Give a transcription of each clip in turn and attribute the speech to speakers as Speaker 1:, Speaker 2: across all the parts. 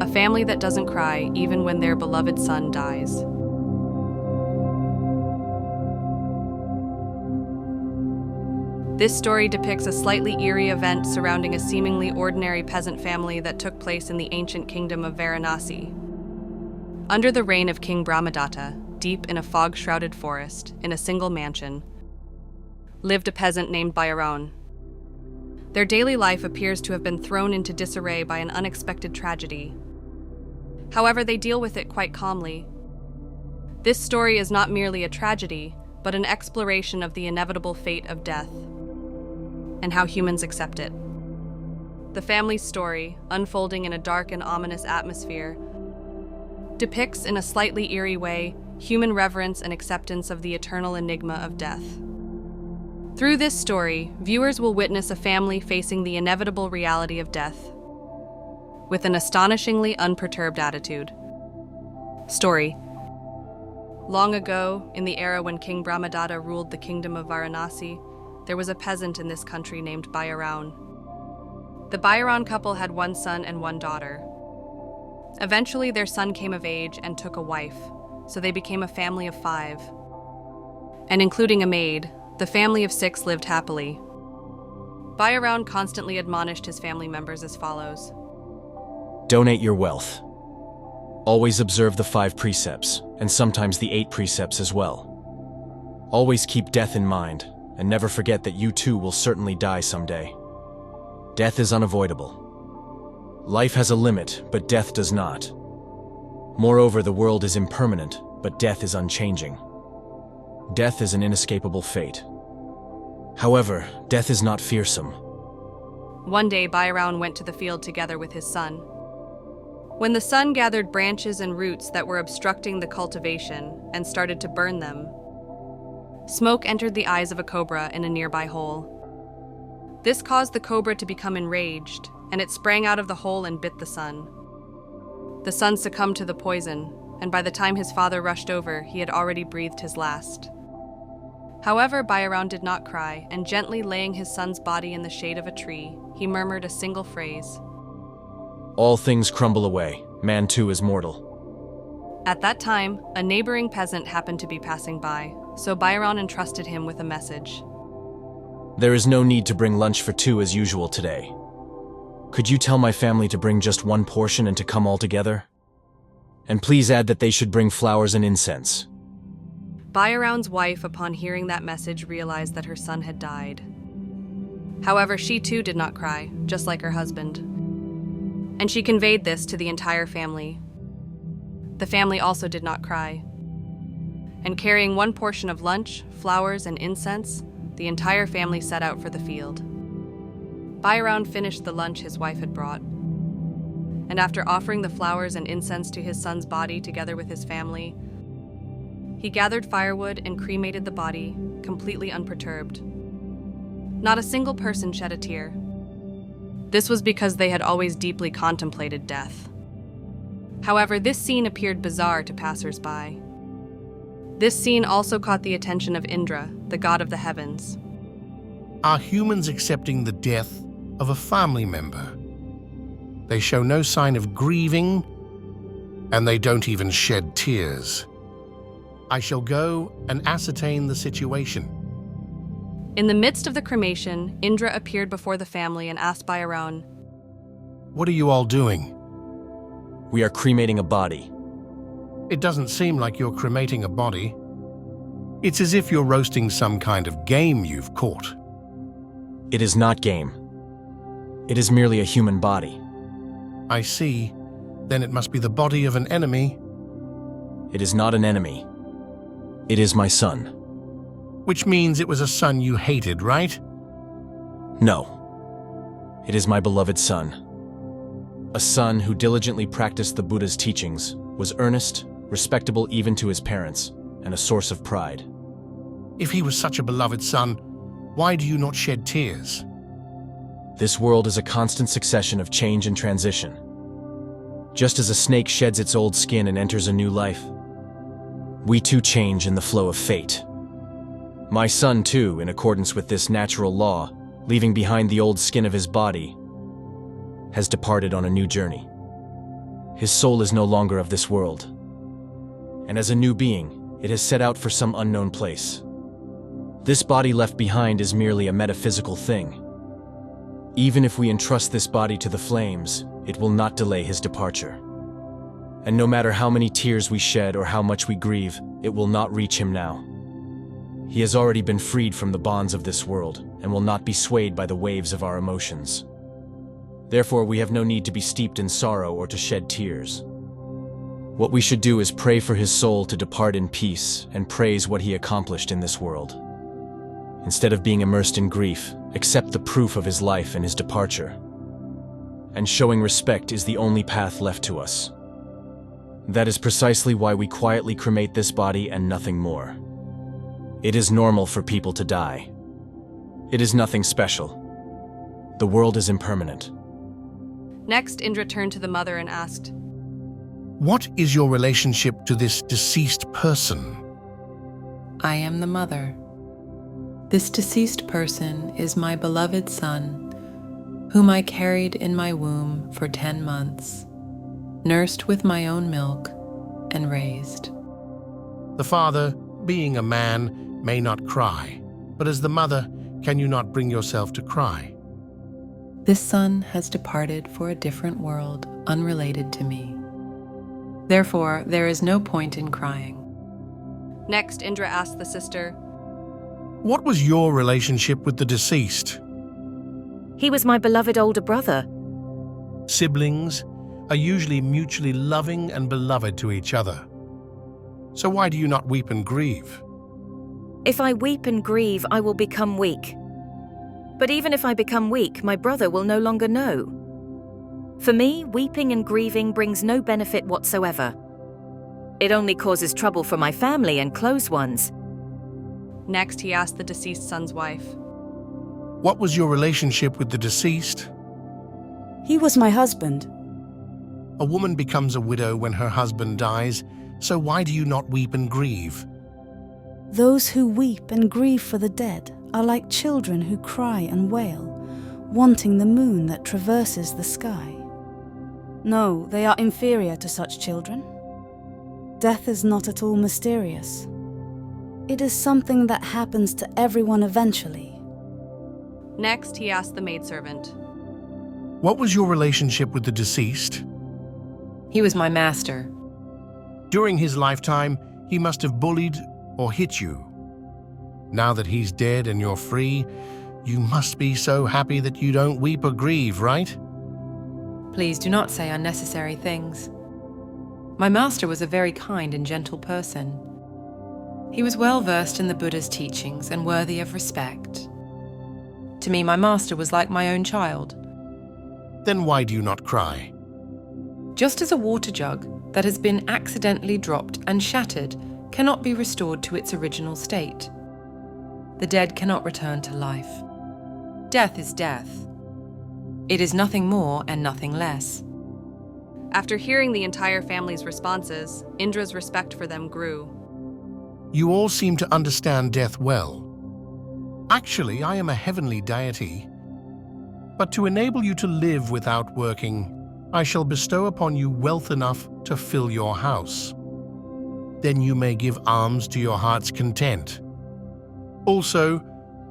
Speaker 1: a family that doesn't cry even when their beloved son dies. This story depicts a slightly eerie event surrounding a seemingly ordinary peasant family that took place in the ancient kingdom of Varanasi. Under the reign of King Brahmadatta, deep in a fog-shrouded forest, in a single mansion, lived a peasant named Bhairaon. Their daily life appears to have been thrown into disarray by an unexpected tragedy. However, they deal with it quite calmly. This story is not merely a tragedy, but an exploration of the inevitable fate of death, and how humans accept it. The family's story, unfolding in a dark and ominous atmosphere, depicts in a slightly eerie way human reverence and acceptance of the eternal enigma of death. Through this story, viewers will witness a family facing the inevitable reality of death with an astonishingly unperturbed attitude. Story. Long ago, in the era when King Brahmadatta ruled the kingdom of Varanasi, there was a peasant in this country named Bhairaon. The Bhairaon couple had one son and one daughter. Eventually, their son came of age and took a wife, so they became a family of 5. And including a maid, the family of 6 lived happily. Bhairaon constantly admonished his family members as follows.
Speaker 2: Donate your wealth. Always observe the 5 precepts, and sometimes the 8 precepts as well. Always keep death in mind, and never forget that you too will certainly die someday. Death is unavoidable. Life has a limit, but death does not. Moreover, the world is impermanent, but death is unchanging. Death is an inescapable fate. However, death is not fearsome.
Speaker 1: One day, Bhairaon went to the field together with his son. When the son gathered branches and roots that were obstructing the cultivation and started to burn them, smoke entered the eyes of a cobra in a nearby hole. This caused the cobra to become enraged, and it sprang out of the hole and bit the son. The son succumbed to the poison, and by the time his father rushed over, he had already breathed his last. However, Bhairaon did not cry, and gently laying his son's body in the shade of a tree, he murmured a single phrase.
Speaker 2: All things crumble away, man too is mortal.
Speaker 1: At that time, a neighboring peasant happened to be passing by, so Bhairaon entrusted him with a message.
Speaker 2: There is no need to bring lunch for 2 as usual today. Could you tell my family to bring just 1 portion and to come all together? And please add that they should bring flowers and incense.
Speaker 1: Bhairaon's wife, upon hearing that message, realized that her son had died. However, she too did not cry, just like her husband. And she conveyed this to the entire family. The family also did not cry. And carrying 1 portion of lunch, flowers, and incense, the entire family set out for the field. Bhairaon finished the lunch his wife had brought. And after offering the flowers and incense to his son's body together with his family, he gathered firewood and cremated the body, completely unperturbed. Not a single person shed a tear. This was because they had always deeply contemplated death. However, this scene appeared bizarre to passers-by. This scene also caught the attention of Indra, the god of the heavens.
Speaker 3: Are humans accepting the death of a family member? They show no sign of grieving, and they don't even shed tears. I shall go and ascertain the situation.
Speaker 1: In the midst of the cremation, Indra appeared before the family and asked Bhairaon,
Speaker 3: What are you all doing?
Speaker 2: We are cremating a body.
Speaker 3: It doesn't seem like you're cremating a body. It's as if you're roasting some kind of game you've caught.
Speaker 2: It is not game. It is merely a human body.
Speaker 3: I see. Then it must be the body of an enemy.
Speaker 2: It is not an enemy. It is my son.
Speaker 3: Which means it was a son you hated, right?
Speaker 2: No. It is my beloved son. A son who diligently practiced the Buddha's teachings, was earnest, respectable even to his parents, and a source of pride.
Speaker 3: If he was such a beloved son, why do you not shed tears?
Speaker 2: This world is a constant succession of change and transition. Just as a snake sheds its old skin and enters a new life, we too change in the flow of fate. My son too, in accordance with this natural law, leaving behind the old skin of his body, has departed on a new journey. his soul is no longer of this world. And as a new being, it has set out for some unknown place. This body left behind is merely a metaphysical thing. Even if we entrust this body to the flames, it will not delay his departure. And no matter how many tears we shed or how much we grieve, it will not reach him now. He has already been freed from the bonds of this world and will not be swayed by the waves of our emotions. Therefore, we have no need to be steeped in sorrow or to shed tears. What we should do is pray for his soul to depart in peace and praise what he accomplished in this world. Instead of being immersed in grief, accept the proof of his life and his departure. And showing respect is the only path left to us. That is precisely why we quietly cremate this body and nothing more. It is normal for people to die. It is nothing special. The world is impermanent.
Speaker 1: Next, Indra turned to the mother and asked,
Speaker 3: What is your relationship to this deceased person?
Speaker 4: I am the mother. This deceased person is my beloved son, whom I carried in my womb for 10 months, nursed with my own milk, and raised.
Speaker 3: The father, being a man, may not cry, but as the mother, can you not bring yourself to cry?
Speaker 4: This son has departed for a different world, unrelated to me. Therefore, there is no point in crying.
Speaker 1: Next, Indra asked the sister,
Speaker 3: What was your relationship with the deceased?
Speaker 5: He was my beloved older brother.
Speaker 3: Siblings are usually mutually loving and beloved to each other. So why do you not weep and grieve?
Speaker 5: If I weep and grieve, I will become weak. But even if I become weak, my brother will no longer know. For me, weeping and grieving brings no benefit whatsoever. It only causes trouble for my family and close ones.
Speaker 1: Next, he asked the deceased son's wife,
Speaker 3: What was your relationship with the deceased?
Speaker 6: He was my husband.
Speaker 3: A woman becomes a widow when her husband dies, so why do you not weep and grieve?
Speaker 6: Those who weep and grieve for the dead are like children who cry and wail, wanting the moon that traverses the sky. No, they are inferior to such children. Death is not at all mysterious. It is something that happens to everyone eventually.
Speaker 1: Next, he asked the maidservant,
Speaker 3: What was your relationship with the deceased?
Speaker 4: He was my master.
Speaker 3: During his lifetime, he must have bullied or hit you. Now that he's dead and you're free, you must be so happy that you don't weep or grieve, right?
Speaker 4: Please do not say unnecessary things. My master was a very kind and gentle person. He was well versed in the Buddha's teachings and worthy of respect. To me, my master was like my own child.
Speaker 3: Then why do you not cry?
Speaker 4: Just as a water jug that has been accidentally dropped and shattered cannot be restored to its original state. The dead cannot return to life. Death is death. It is nothing more and nothing less.
Speaker 1: After hearing the entire family's responses, Indra's respect for them grew.
Speaker 3: You all seem to understand death well. Actually, I am a heavenly deity. But to enable you to live without working, I shall bestow upon you wealth enough to fill your house. Then you may give alms to your heart's content. Also,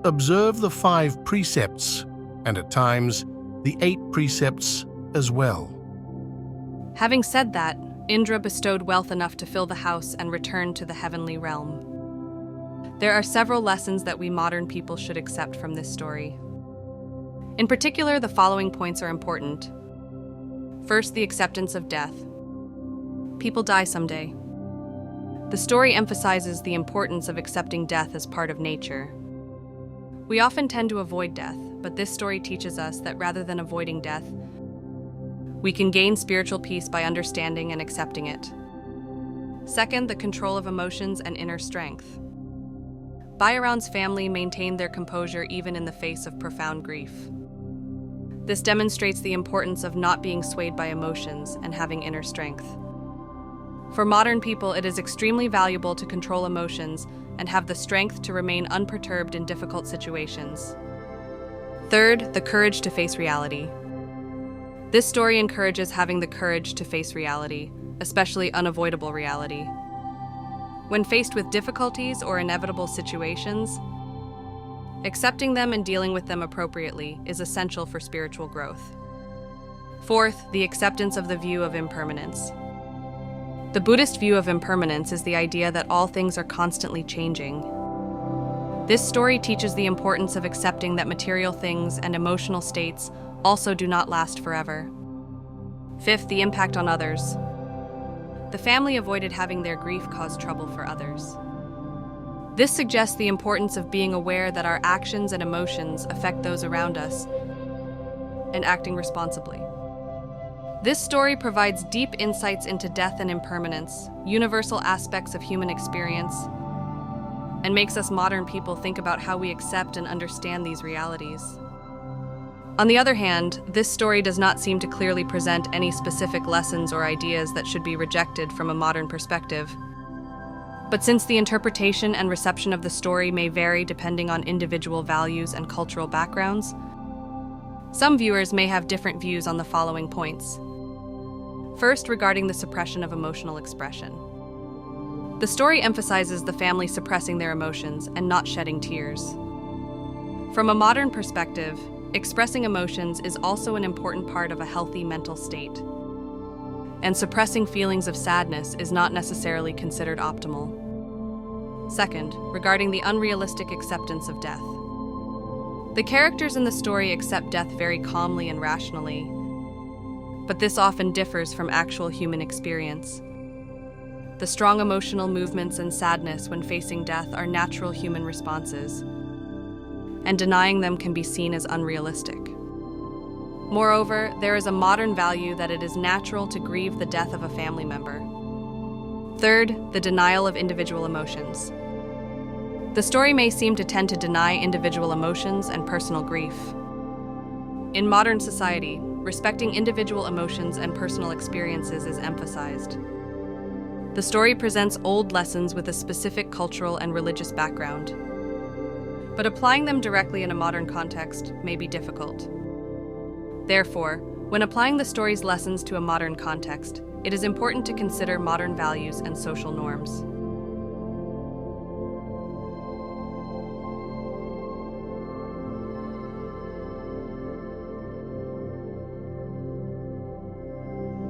Speaker 3: observe the 5 precepts, and at times, the 8 precepts as well.
Speaker 1: Having said that, Indra bestowed wealth enough to fill the house and returned to the heavenly realm. There are several lessons that we modern people should accept from this story. In particular, the following points are important. First, the acceptance of death. People die someday. The story emphasizes the importance of accepting death as part of nature. We often tend to avoid death, but this story teaches us that rather than avoiding death, we can gain spiritual peace by understanding and accepting it. Second, the control of emotions and inner strength. Bhairon's family maintained their composure even in the face of profound grief. This demonstrates the importance of not being swayed by emotions and having inner strength. For modern people, it is extremely valuable to control emotions and have the strength to remain unperturbed in difficult situations. Third, the courage to face reality. This story encourages having the courage to face reality, especially unavoidable reality. When faced with difficulties or inevitable situations, accepting them and dealing with them appropriately is essential for spiritual growth. Fourth, the acceptance of the view of impermanence. The Buddhist view of impermanence is the idea that all things are constantly changing. This story teaches the importance of accepting that material things and emotional states also do not last forever. Fifth, the impact on others. The family avoided having their grief cause trouble for others. This suggests the importance of being aware that our actions and emotions affect those around us and acting responsibly. This story provides deep insights into death and impermanence, universal aspects of human experience, and makes us modern people think about how we accept and understand these realities. On the other hand, this story does not seem to clearly present any specific lessons or ideas that should be rejected from a modern perspective. But since the interpretation and reception of the story may vary depending on individual values and cultural backgrounds, some viewers may have different views on the following points. First, regarding the suppression of emotional expression. The story emphasizes the family suppressing their emotions and not shedding tears. From a modern perspective, expressing emotions is also an important part of a healthy mental state, and suppressing feelings of sadness is not necessarily considered optimal. Second, regarding the unrealistic acceptance of death. The characters in the story accept death very calmly and rationally, but this often differs from actual human experience. The strong emotional movements and sadness when facing death are natural human responses, and denying them can be seen as unrealistic. Moreover, there is a modern value that it is natural to grieve the death of a family member. Third, the denial of individual emotions. The story may seem to tend to deny individual emotions and personal grief. In modern society, respecting individual emotions and personal experiences is emphasized. The story presents old lessons with a specific cultural and religious background, but applying them directly in a modern context may be difficult. Therefore, when applying the story's lessons to a modern context, it is important to consider modern values and social norms.